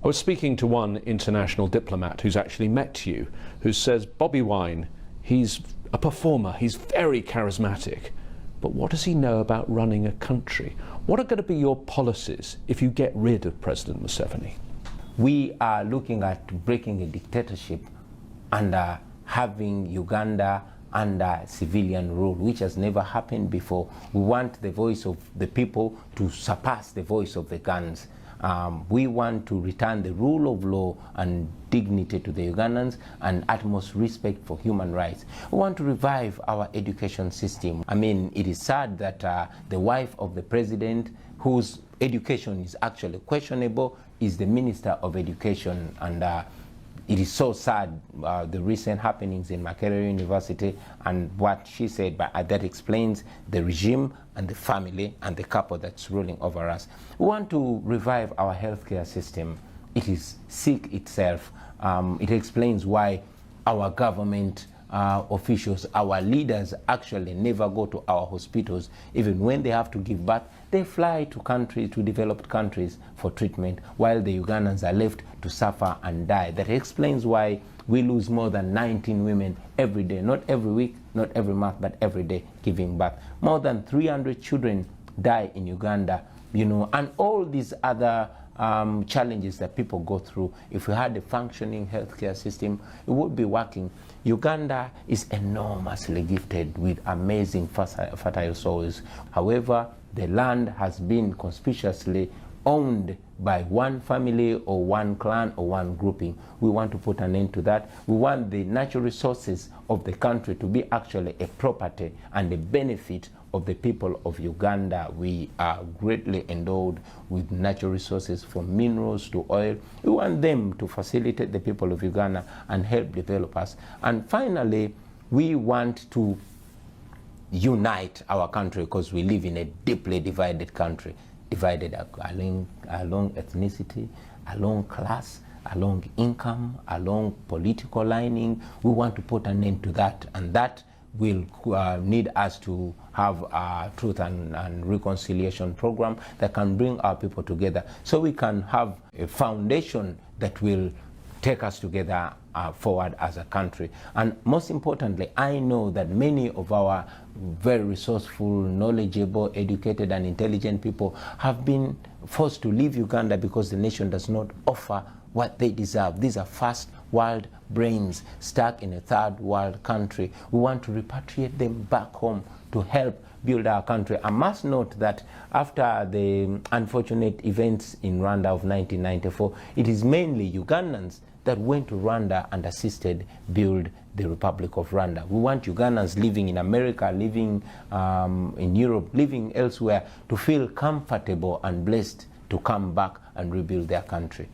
I was speaking to one international diplomat who's actually met you, who says Bobiwine, he's a performer, he's very charismatic, but what does he know about running a country? What are going to be your policies if you get rid of President Museveni? We are looking at breaking a dictatorship and having Uganda under civilian rule, which has never happened before. We want the voice of the people to surpass the voice of the guns. We want to return the rule of law and dignity to the Ugandans and utmost respect for human rights. We want to revive our education system. I mean, it is sad that the wife of the president, whose education is actually questionable, is the Minister of Education, and it is so sad, the recent happenings in Makerere University and what she said, but that explains the regime and the family and the couple that's ruling over us. We want to revive our healthcare system. It is sick itself. It explains why our government officials, our leaders actually never go to our hospitals. Even when they have to give birth, they fly to developed countries for treatment, while the Ugandans are left to suffer and die. That explains why we lose more than 19 women every day, not every week, not every month, but every day giving birth. More than 300 children die in Uganda, you know, and all these other challenges that people go through. If we had a functioning healthcare system, it would be working. Uganda is enormously gifted with amazing fertile soils. However, the land has been conspicuously owned by one family or one clan or one grouping. We want to put an end to that. We want the natural resources of the country to be actually a property and a benefit of the people of Uganda. We are greatly endowed with natural resources, from minerals to oil. We want them to facilitate the people of Uganda and help develop us. And finally, we want to unite our country, because we live in a deeply divided country, divided along ethnicity, along class, along income, along political lining. We want to put an end to that, and that will need us to have a truth and reconciliation program that can bring our people together, so we can have a foundation that will take us together forward as a country. And most importantly, I know that many of our very resourceful, knowledgeable, educated and intelligent people have been forced to leave Uganda because the nation does not offer what they deserve. These are first world brains stuck in a third world country. We want to repatriate them back home to help build our country. I must note that after the unfortunate events in Rwanda of 1994, it is mainly Ugandans that went to Rwanda and assisted build the Republic of Rwanda. We want Ugandans living in America, living in Europe, living elsewhere, to feel comfortable and blessed to come back and rebuild their country.